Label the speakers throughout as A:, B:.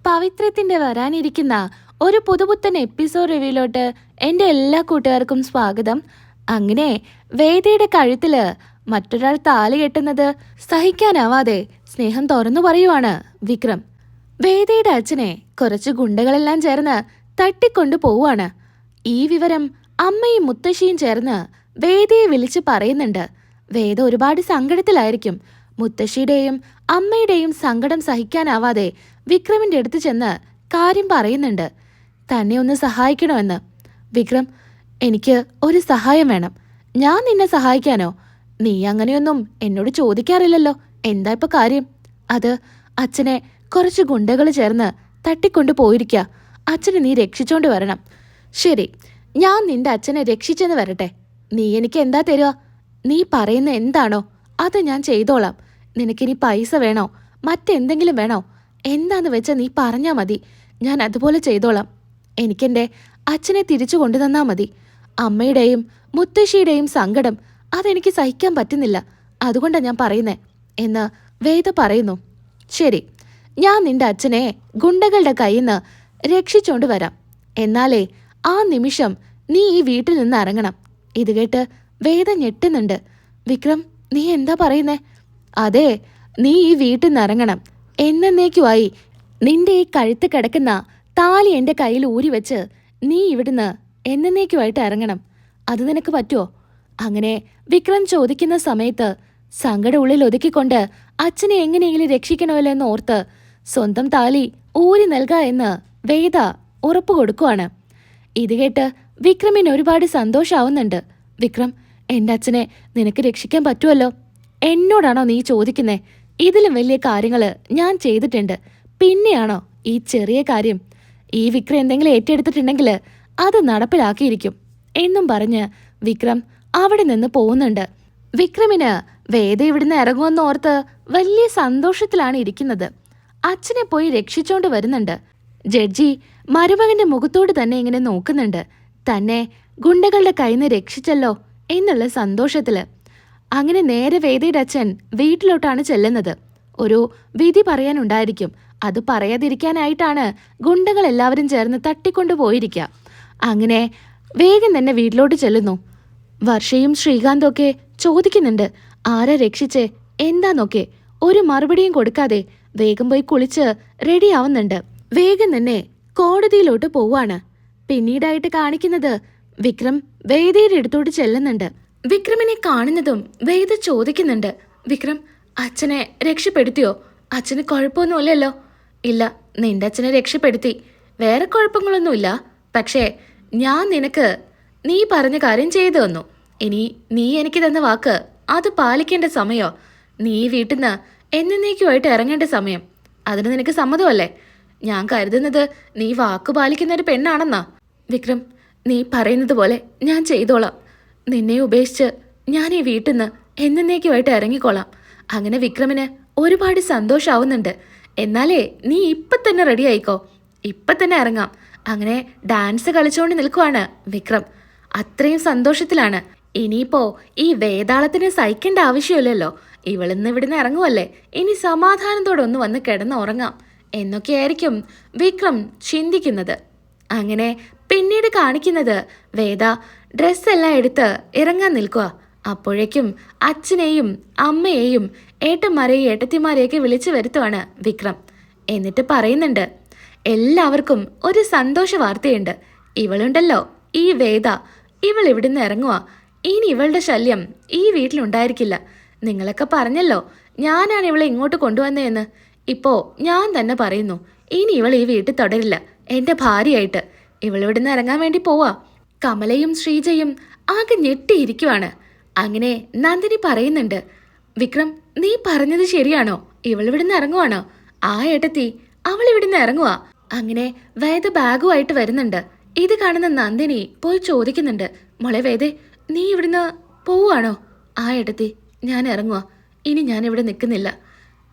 A: പവിത്രത്തിന്റെ വരാനിരിക്കുന്ന ഒരു പുതുപുത്തൻ എപ്പിസോഡ് റിവ്യൂലോട്ട് എൻ്റെ എല്ലാ കൂട്ടുകാർക്കും സ്വാഗതം. അങ്ങനെ വേദയുടെ കഴുത്തില് മറ്റൊരാൾ താലി കെട്ടുന്നത് സഹിക്കാനാവാതെ സ്നേഹം തുറന്നു പറയുവാണ് വിക്രം. വേദയുടെ അച്ഛനെ കുറച്ച് ഗുണ്ടകളെല്ലാം ചേർന്ന് തട്ടിക്കൊണ്ടു പോവാണ്. ഈ വിവരം അമ്മയും മുത്തശ്ശിയും ചേർന്ന് വേദയെ വിളിച്ച് പറയുന്നുണ്ട്. വേദ ഒരുപാട് സങ്കടത്തിലായിരിക്കും. മുത്തശ്ശിയുടെയും അമ്മയുടെയും സങ്കടം സഹിക്കാനാവാതെ വിക്രമിന്റെ അടുത്ത് ചെന്ന് കാര്യം പറയുന്നുണ്ട്. തന്നെ ഒന്ന് സഹായിക്കണമെന്ന്. വിക്രം, എനിക്ക് ഒരു സഹായം വേണം. ഞാൻ നിന്നെ സഹായിക്കാനോ? നീ അങ്ങനെയൊന്നും എന്നോട് ചോദിക്കാറില്ലല്ലോ. എന്താ ഇപ്പൊ കാര്യം? അത് അച്ഛനെ കുറച്ച് ഗുണ്ടകൾ ചേർന്ന് തട്ടിക്കൊണ്ടു പോയിരിക്കുക. അച്ഛനെ നീ രക്ഷിച്ചോണ്ട് വരണം. ശരി, ഞാൻ നിന്റെ അച്ഛനെ രക്ഷിച്ചെന്ന് വരട്ടെ. നീ എനിക്ക് എന്താ തരുക? നീ പറയുന്ന എന്താണോ അത് ഞാൻ ചെയ്തോളാം. നിനക്കിനി പൈസ വേണോ, മറ്റെന്തെങ്കിലും വേണോ? എന്താന്ന് വെച്ചാൽ നീ പറഞ്ഞാൽ മതി, ഞാൻ അതുപോലെ ചെയ്തോളാം. എനിക്കെൻ്റെ അച്ഛനെ തിരിച്ചു കൊണ്ടുതന്നാ മതി. അമ്മയുടെയും മുത്തശ്ശിയുടെയും സങ്കടം അതെനിക്ക് സഹിക്കാൻ പറ്റുന്നില്ല. അതുകൊണ്ടാണ് ഞാൻ പറയുന്നേ എന്ന് വേദ പറയുന്നു. ശരി, ഞാൻ നിന്റെ അച്ഛനെ ഗുണ്ടകളുടെ കയ്യിൽ നിന്ന് രക്ഷിച്ചോണ്ട് വരാം. എന്നാലേ ആ നിമിഷം നീ ഈ വീട്ടിൽ നിന്ന് ഇറങ്ങണം. ഇത് കേട്ട് വേദ ഞെട്ടുന്നുണ്ട്. വിക്രം, നീ എന്താ പറയുന്നേ? അതെ, നീ ഈ വീട്ടിൽ നിന്ന് ഇറങ്ങണം. എന്നേക്കുമായി നിന്റെ ഈ കഴുത്ത് കിടക്കുന്ന താലി എൻ്റെ കയ്യിൽ ഊരി വെച്ച് നീ ഇവിടുന്ന് എന്നേക്കുമായിട്ട് ഇറങ്ങണം. അത് നിനക്ക് പറ്റുമോ? അങ്ങനെ വിക്രം ചോദിക്കുന്ന സമയത്ത് സങ്കടം ഉള്ളിൽ ഒതുക്കിക്കൊണ്ട് അച്ഛനെ എങ്ങനെയെങ്കിലും രക്ഷിക്കണമല്ലോ എന്ന് ഓർത്ത് സ്വന്തം താലി ഊരി നൽകുക എന്ന് വേദ ഉറപ്പ് കൊടുക്കുവാണ്. ഇത് കേട്ട് വിക്രമിന് ഒരുപാട് സന്തോഷാവുന്നുണ്ട്. വിക്രം, എൻ്റെ അച്ഛനെ നിനക്ക് രക്ഷിക്കാൻ പറ്റുമല്ലോ. എന്നോടാണോ നീ ചോദിക്കുന്നേ? ഇതിലും വലിയ കാര്യങ്ങള് ഞാൻ ചെയ്തിട്ടുണ്ട്. പിന്നെയാണോ ഈ ചെറിയ കാര്യം? ഈ വിക്രം എന്തെങ്കിലും ഏറ്റെടുത്തിട്ടുണ്ടെങ്കിൽ അത് നടപ്പിലാക്കിയിരിക്കും എന്നും പറഞ്ഞ് വിക്രം അവിടെ നിന്ന് പോകുന്നുണ്ട്. വിക്രമിന് വേദ ഇവിടുന്ന് ഇറങ്ങുമെന്ന് ഓർത്ത് വലിയ സന്തോഷത്തിലാണ് ഇരിക്കുന്നത്. അച്ഛനെ പോയി രക്ഷിച്ചോണ്ട് വരുന്നുണ്ട്. ജഡ്ജി മരുമകന്റെ മുഖത്തോട് തന്നെ ഇങ്ങനെ നോക്കുന്നുണ്ട്. തന്നെ ഗുണ്ടകളുടെ കയ്യിൽ നിന്ന് രക്ഷിച്ചല്ലോ എന്നുള്ള സന്തോഷത്തില്. അങ്ങനെ നേരെ വേദയുടെ അച്ഛൻ വീട്ടിലോട്ടാണ് ചെല്ലുന്നത്. ഒരു വിധി പറയാനുണ്ടായിരിക്കും. അത് പറയാതിരിക്കാനായിട്ടാണ് ഗുണ്ടകൾ എല്ലാവരും ചേർന്ന് തട്ടിക്കൊണ്ടുപോയിരിക്കുക. അങ്ങനെ വേഗം തന്നെ വീട്ടിലോട്ട് ചെല്ലുന്നു. വർഷയും ശ്രീകാന്തും ഒക്കെ ചോദിക്കുന്നുണ്ട്, ആരാ രക്ഷിച്ചേ എന്താന്നൊക്കെ. ഒരു മറുപടിയും കൊടുക്കാതെ വേഗം പോയി കുളിച്ച് റെഡിയാവുന്നുണ്ട്. വേഗം തന്നെ കോടതിയിലോട്ട് പോവാണ്. പിന്നീടായിട്ട് കാണിക്കുന്നത് വിക്രം വേദയുടെ അടുത്തോട്ട് ചെല്ലുന്നുണ്ട്. വിക്രമിനെ കാണുന്നതും വേദ ചോദിക്കുന്നുണ്ട്, വിക്രം, അച്ഛനെ രക്ഷപ്പെടുത്തിയോ? അച്ഛന് കുഴപ്പമൊന്നുമില്ലല്ലോ? ഇല്ല, നിന്റെ അച്ഛനെ രക്ഷപ്പെടുത്തി. വേറെ കുഴപ്പങ്ങളൊന്നുമില്ല. പക്ഷേ ഞാൻ നിനക്ക് നീ പറഞ്ഞ കാര്യം ചെയ്തു തന്നു. ഇനി നീ എനിക്ക് തന്ന വാക്ക് അത് പാലിക്കേണ്ട സമയോ? നീ വീട്ടിൽ നിന്ന് എന്നേക്കുമായിട്ട് ഇറങ്ങേണ്ട സമയം. അതിന് നിനക്ക് സമ്മതമല്ലേ? ഞാൻ കരുതുന്നത് നീ വാക്ക് പാലിക്കുന്ന ഒരു പെണ്ണാണെന്നാ. വിക്രം, നീ പറയുന്നത് പോലെ ഞാൻ ചെയ്തോളാം. നിന്നെ ഉപേക്ഷിച്ച് ഞാൻ ഈ വീട്ടിൽ നിന്ന് എന്നേക്കുമായിട്ട് ഇറങ്ങിക്കോളാം. അങ്ങനെ വിക്രമിന് ഒരുപാട് സന്തോഷാവുന്നുണ്ട്. എന്നാലേ നീ ഇപ്പം തന്നെ റെഡി ആയിക്കോ, ഇപ്പം തന്നെ ഇറങ്ങാം. അങ്ങനെ ഡാൻസ് കളിച്ചുകൊണ്ട് നിൽക്കുവാണ് വിക്രം. അത്രയും സന്തോഷത്തിലാണ്. ഇനിയിപ്പോ ഈ വേതാളത്തിന് സഹിക്കേണ്ട ആവശ്യമില്ലല്ലോ. ഇവളിന്ന് ഇവിടുന്ന് ഇറങ്ങുമല്ലേ, ഇനി സമാധാനത്തോടെ ഒന്ന് വന്ന് കിടന്നുറങ്ങാം എന്നൊക്കെയായിരിക്കും വിക്രം ചിന്തിക്കുന്നത്. അങ്ങനെ പിന്നീട് കാണിക്കുന്നത് വേദ ഡ്രസ്സെല്ലാം എടുത്ത് ഇറങ്ങാൻ നിൽക്കുക. അപ്പോഴേക്കും അച്ഛനെയും അമ്മയെയും ഏട്ടന്മാരെയും ഏട്ടത്തിമാരെയൊക്കെ വിളിച്ചു വരുത്തുവാണ് വിക്രം. എന്നിട്ട് പറയുന്നുണ്ട്, എല്ലാവർക്കും ഒരു സന്തോഷ വാർത്തയുണ്ട്. ഇവളുണ്ടല്ലോ ഈ വേദ, ഇവൾ ഇവിടുന്ന് ഇറങ്ങുക. ഇനി ഇവളുടെ ശല്യം ഈ വീട്ടിലുണ്ടായിരിക്കില്ല. നിങ്ങളൊക്കെ പറഞ്ഞല്ലോ ഞാനാണ് ഇവളെ ഇങ്ങോട്ട് കൊണ്ടുവന്നതെന്ന്. ഇപ്പോ ഞാൻ തന്നെ പറയുന്നു, ഇനി ഇവൾ ഈ വീട്ടിൽ തുടരില്ല എൻ്റെ ഭാര്യയായിട്ട്. ഇവളിവിടുന്ന് ഇറങ്ങാൻ വേണ്ടി പോവാ. കമലയും ശ്രീജയും ആകെ ഞെട്ടിയിരിക്കുവാണ്. അങ്ങനെ നന്ദിനി പറയുന്നുണ്ട്, വിക്രം, നീ പറഞ്ഞത് ശരിയാണോ? ഇവളിവിടുന്ന് ഇറങ്ങുവാണോ? ആ ഏട്ടത്തി, അവൾ ഇവിടുന്ന് ഇറങ്ങുവാ. അങ്ങനെ വേദ ബാഗുമായിട്ട് വരുന്നുണ്ട്. ഇത് കാണുന്ന നന്ദിനി പോയി ചോദിക്കുന്നുണ്ട്, മോളെ വേദേ, നീ ഇവിടുന്ന് പോവുകയാണോ? ആ ഏട്ടത്തി, ഞാൻ ഇറങ്ങുക. ഇനി ഞാൻ ഇവിടെ നിൽക്കുന്നില്ല.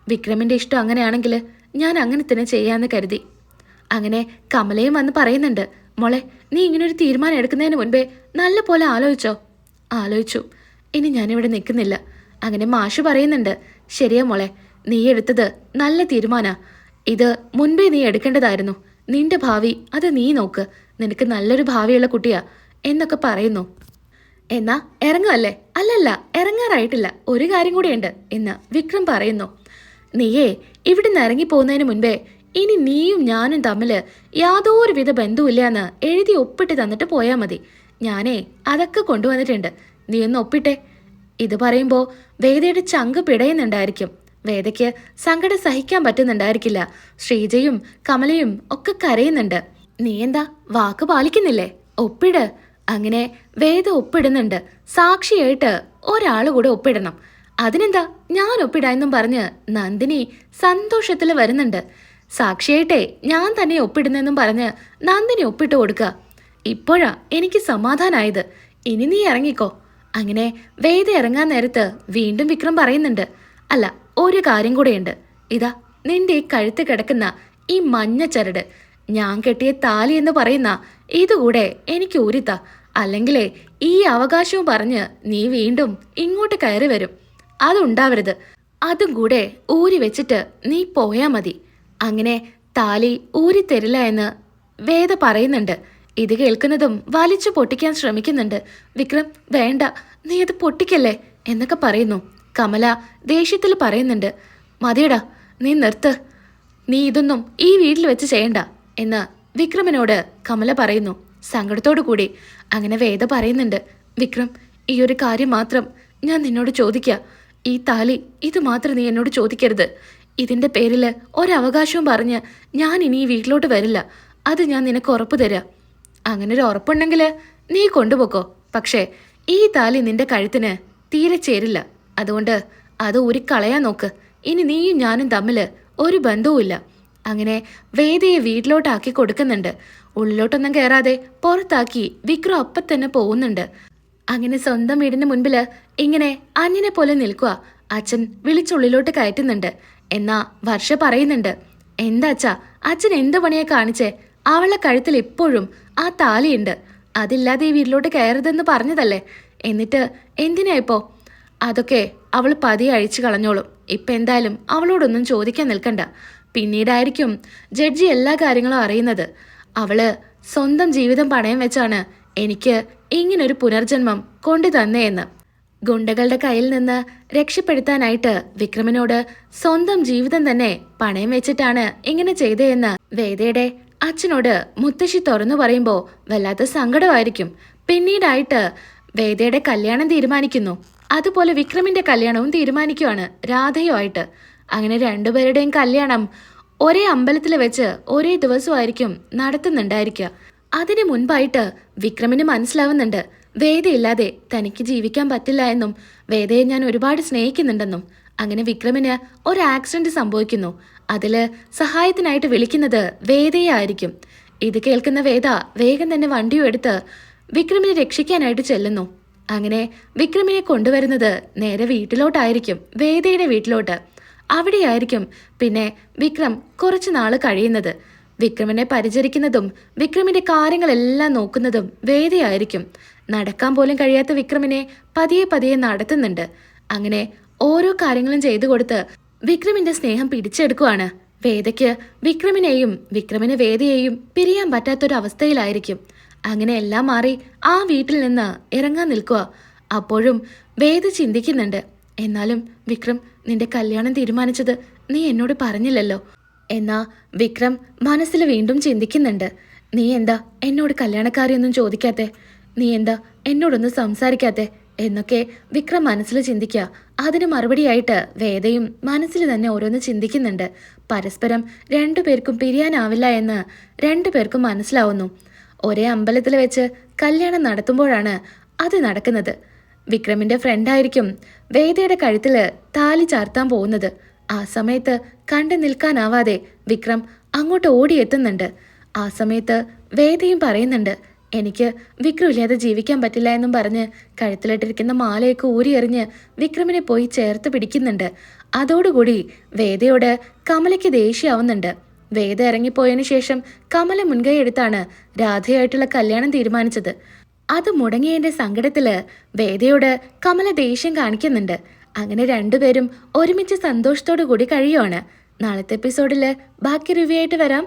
A: വിക്രമിൻ്റെ ഇഷ്ടം അങ്ങനെയാണെങ്കിൽ ഞാൻ അങ്ങനെ തന്നെ ചെയ്യാമെന്ന് കരുതി. അങ്ങനെ കമലയും വന്ന് പറയുന്നുണ്ട്, മോളെ, നീ ഇങ്ങനൊരു തീരുമാനം എടുക്കുന്നതിന് മുൻപേ നല്ല പോലെ ആലോചിച്ചോ? ആലോചിച്ചു. ഇനി ഞാനിവിടെ നിൽക്കുന്നില്ല. അങ്ങനെ മാഷ് പറയുന്നുണ്ട്, ശരിയാ മോളെ, നീ എടുത്തത് നല്ല തീരുമാനാ. ഇത് മുൻപേ നീ എടുക്കേണ്ടതായിരുന്നു. നിന്റെ ഭാവി അത് നീ നോക്ക്. നിനക്ക് നല്ലൊരു ഭാവിയുള്ള കുട്ടിയാ എന്നൊക്കെ പറയുന്നു. എന്നാ ഇറങ്ങുമല്ലേ? അല്ലല്ല, ഇറങ്ങാറായിട്ടില്ല, ഒരു കാര്യം കൂടിയുണ്ട് എന്ന് വിക്രം പറയുന്നു. നീയേ ഇവിടുന്ന് ഇറങ്ങി പോകുന്നതിന് മുൻപേ ഇനി നീയും ഞാനും തമ്മില് യാതൊരുവിധ ബന്ധവുമില്ല എന്ന് എഴുതി ഒപ്പിട്ട് തന്നിട്ട് പോയാൽ മതി. ഞാനേ അതൊക്കെ കൊണ്ടുവന്നിട്ടുണ്ട്, നീ ഒന്ന് ഒപ്പിട്ടെ. ഇത് പറയുമ്പോൾ വേദയുടെ ചങ്ക് പിടയുന്നുണ്ടായിരിക്കും. വേദയ്ക്ക് സങ്കടം സഹിക്കാൻ പറ്റുന്നുണ്ടായിരിക്കില്ല. ശ്രീജയും കമലയും ഒക്കെ കരയുന്നുണ്ട്. നീ എന്താ വാക്ക് പാലിക്കുന്നില്ലേ? ഒപ്പിട്. അങ്ങനെ വേദ ഒപ്പിടുന്നുണ്ട്. സാക്ഷിയായിട്ട് ഒരാൾ കൂടെ ഒപ്പിടണം. അതിനെന്താ ഞാൻ ഒപ്പിടാമെന്നും പറഞ്ഞ് നന്ദിനി സന്തോഷത്തിൽ വരുന്നുണ്ട്. സാക്ഷിയായിട്ടേ ഞാൻ തന്നെ ഒപ്പിടുന്നെന്നും പറഞ്ഞ് നന്ദിനി ഒപ്പിട്ട് കൊടുക്കുക. ഇപ്പോഴാ എനിക്ക് സമാധാനായത്. ഇനി നീ ഇറങ്ങിക്കോ. അങ്ങനെ വേദ ഇറങ്ങാൻ നേരത്ത് വീണ്ടും വിക്രം പറയുന്നുണ്ട്, അല്ല, ഒരു കാര്യം കൂടെയുണ്ട്. ഇതാ നിന്റെ ഈ കഴുത്ത് കിടക്കുന്ന ഈ മഞ്ഞ ചരട്, ഞാൻ കെട്ടിയ താലി എന്ന് പറയുന്ന ഇതുകൂടെ എനിക്ക് ഊരിത്ത. അല്ലെങ്കിലേ ഈ അവകാശവും പറഞ്ഞ് നീ വീണ്ടും ഇങ്ങോട്ട് കയറി വരും. അതുണ്ടാവരുത്. അതും കൂടെ ഊരി വെച്ചിട്ട് നീ പോയാ മതി. അങ്ങനെ താലി ഊരിത്തരില്ല എന്ന് വേദ പറയുന്നുണ്ട്. ഇത് കേൾക്കുന്നതും വലിച്ചു പൊട്ടിക്കാൻ ശ്രമിക്കുന്നുണ്ട്. വിക്രം, വേണ്ട, നീ അത് പൊട്ടിക്കല്ലേ എന്നൊക്കെ പറയുന്നു. കമല ദേഷ്യത്തിൽ പറയുന്നുണ്ട്, മതിയടാ, നീ നിർത്ത്. നീ ഇതൊന്നും ഈ വീട്ടിൽ വെച്ച് ചെയ്യണ്ട എന്ന് വിക്രമിനോട് കമല പറയുന്നു സങ്കടത്തോടു കൂടി. അങ്ങനെ വേദ പറയുന്നുണ്ട്, വിക്രം, ഈ ഒരു കാര്യം മാത്രം ഞാൻ നിന്നോട് ചോദിക്കുക. ഈ താലി ഇത് മാത്രം നീ എന്നോട് ചോദിക്കരുത്. ഇതിന്റെ പേരിൽ ഒരവകാശവും പറഞ്ഞ് ഞാൻ ഇനി ഈ വീട്ടിലോട്ട് വരില്ല. അത് ഞാൻ നിനക്ക് ഉറപ്പ് തരാം. അങ്ങനെ ഒരു ഉറപ്പുണ്ടെങ്കിൽ നീ കൊണ്ടുപോക്കോ. പക്ഷേ ഈ താലി നിന്റെ കഴുത്തിന് തീരെ ചേരില്ല. അതുകൊണ്ട് അത് ഊരിക്കളയാൻ നോക്ക്. ഇനി നീയും ഞാനും തമ്മിൽ ഒരു ബന്ധവുമില്ല. അങ്ങനെ വേദയെ വീട്ടിലോട്ടാക്കി കൊടുക്കുന്നുണ്ട്. ഉള്ളിലോട്ടൊന്നും കയറാതെ പുറത്താക്കി വിക്രം അപ്പം തന്നെ പോകുന്നുണ്ട്. അങ്ങനെ സ്വന്തം വീടിന് മുൻപിൽ ഇങ്ങനെ അന്യനെ പോലെ നിൽക്കുക. അച്ഛൻ വിളിച്ചുള്ളിലോട്ട് കയറ്റുന്നുണ്ട്. എന്നാ വർഷ പറയുന്നുണ്ട്, എന്താ അച്ഛാ, അച്ഛൻ എന്ത് പണിയാ കാണിച്ചേ? അവളുടെ കഴുത്തിൽ ഇപ്പോഴും ആ താലിയുണ്ട്. അതില്ലാതെ ഈ വീട്ടിലോട്ട് കയറരുതെന്ന് പറഞ്ഞതല്ലേ? എന്നിട്ട് എന്തിനാ ഇപ്പോ? അതൊക്കെ അവൾ പതിയെ അഴിച്ചു കളഞ്ഞോളും. ഇപ്പം എന്തായാലും അവളോടൊന്നും ചോദിക്കാൻ നിൽക്കണ്ട. പിന്നീടായിരിക്കും ജഡ്ജി എല്ലാ കാര്യങ്ങളും അറിയുന്നത്. അവള് സ്വന്തം ജീവിതം പണയം വെച്ചാണ് എനിക്ക് ഇങ്ങനൊരു പുനർജന്മം കൊണ്ടു തന്നേയെന്ന്. ഗുണ്ടകളുടെ കയ്യിൽ നിന്ന് രക്ഷപ്പെടുത്താനായിട്ട് വിക്രമിനോട് സ്വന്തം ജീവിതം തന്നെ പണയം വെച്ചിട്ടാണ് ഇങ്ങനെ ചെയ്തതെന്ന് വേദയുടെ അച്ഛനോട് മുത്തശ്ശി തുറന്നു പറയുമ്പോൾ വല്ലാത്ത സങ്കടമായിരിക്കും. പിന്നീടായിട്ട് വേദയുടെ കല്യാണം തീരുമാനിക്കുന്നു. അതുപോലെ വിക്രമിന്റെ കല്യാണവും തീരുമാനിക്കുവാണ് രാധയുമായിട്ട്. അങ്ങനെ രണ്ടുപേരുടെയും കല്യാണം ഒരേ അമ്പലത്തിൽ വെച്ച് ഒരേ ദിവസമായിരിക്കും നടത്തുന്നുണ്ടായിരിക്കുക. അതിനു മുൻപായിട്ട് വിക്രമിന് മനസ്സിലാവുന്നുണ്ട്, വേദയില്ലാതെ തനിക്ക് ജീവിക്കാൻ പറ്റില്ല എന്നും വേദയെ ഞാൻ ഒരുപാട് സ്നേഹിക്കുന്നുണ്ടെന്നും. അങ്ങനെ വിക്രമിന് ഒരു ആക്സിഡന്റ് സംഭവിക്കുന്നു. അതില് സഹായത്തിനായിട്ട് വിളിക്കുന്നത് വേദയെ ആയിരിക്കും. ഇത് കേൾക്കുന്ന വേദ വേഗം തന്നെ വണ്ടിയും എടുത്ത് വിക്രമിനെ രക്ഷിക്കാനായിട്ട് ചെല്ലുന്നു. അങ്ങനെ വിക്രമിനെ കൊണ്ടുവരുന്നത് നേരെ വീട്ടിലോട്ടായിരിക്കും, വേദയുടെ വീട്ടിലോട്ട്. അവിടെയായിരിക്കും പിന്നെ വിക്രം കുറച്ചു നാള് കഴിയുന്നത്. വിക്രമിനെ പരിചരിക്കുന്നതും വിക്രമിന്റെ കാര്യങ്ങളെല്ലാം നോക്കുന്നതും വേദയായിരിക്കും. നടക്കാൻ പോലും കഴിയാത്ത വിക്രമിനെ പതിയെ പതിയെ നടത്തുന്നുണ്ട്. അങ്ങനെ ഓരോ കാര്യങ്ങളും ചെയ്തു കൊടുത്ത് വിക്രമിന്റെ സ്നേഹം പിടിച്ചെടുക്കുവാണ്. വേദയ്ക്ക് വിക്രമിനെയും വിക്രമിന് വേദയെയും പിരിയാൻ പറ്റാത്തൊരവസ്ഥയിലായിരിക്കും. അങ്ങനെ എല്ലാം മാറി ആ വീട്ടിൽ നിന്ന് ഇറങ്ങാൻ നിൽക്കുക. അപ്പോഴും വേദ ചിന്തിക്കുന്നുണ്ട്, എന്നാലും വിക്രം, നിന്റെ കല്യാണം തീരുമാനിച്ചത് നീ എന്നോട് പറഞ്ഞില്ലല്ലോ. എന്നാ വിക്രം മനസ്സിൽ വീണ്ടും ചിന്തിക്കുന്നുണ്ട്, നീ എന്താ എന്നോട് കല്യാണക്കാരെയൊന്നും ചോദിക്കാത്തെ? നീ എന്താ എന്നോടൊന്നും സംസാരിക്കാത്തെ എന്നൊക്കെ വിക്രം മനസ്സിൽ ചിന്തിക്കുക. അതിന് മറുപടിയായിട്ട് വേദയും മനസ്സിൽ തന്നെ ഓരോന്ന് ചിന്തിക്കുന്നുണ്ട്. പരസ്പരം രണ്ടുപേർക്കും പിരിയാനാവില്ല എന്ന് രണ്ടുപേർക്കും മനസ്സിലാവുന്നു. ഒരേ അമ്പലത്തിൽ വെച്ച് കല്യാണം നടത്തുമ്പോഴാണ് അത് നടക്കുന്നത്. വിക്രമിന്റെ ഫ്രണ്ടായിരിക്കും വേദയുടെ കഴുത്തിൽ താലി ചാർത്താൻ പോകുന്നത്. ആ സമയത്ത് കണ്ടു നിൽക്കാനാവാതെ വിക്രം അങ്ങോട്ട് ഓടിയെത്തുന്നുണ്ട്. ആ സമയത്ത് വേദയും പറയുന്നുണ്ട്, എനിക്ക് വിക്രം ഇല്ലാതെ ജീവിക്കാൻ പറ്റില്ല എന്നും പറഞ്ഞ് കഴുത്തിലിട്ടിരിക്കുന്ന മാലയൊക്കെ ഊരിയെറിഞ്ഞ് വിക്രമിനെ പോയി ചേർത്ത് പിടിക്കുന്നുണ്ട്. അതോടുകൂടി വേദയോട് കമലയ്ക്ക് ദേഷ്യമാവുന്നുണ്ട്. വേദ ഇറങ്ങിപ്പോയതിനു ശേഷം കമല മുൻകൈ എടുത്താണ് രാധയായിട്ടുള്ള കല്യാണം തീരുമാനിച്ചത്. അത് മുടങ്ങിയതിന്റെ സങ്കടത്തില് വേദയോട് കമല ദേഷ്യം കാണിക്കുന്നുണ്ട്. അങ്ങനെ രണ്ടുപേരും ഒരുമിച്ച് സന്തോഷത്തോടു കൂടി കഴിയുവാണ്. നാളത്തെ എപ്പിസോഡിൽ ബാക്കി റിവ്യൂ ആയിട്ട് വരാം.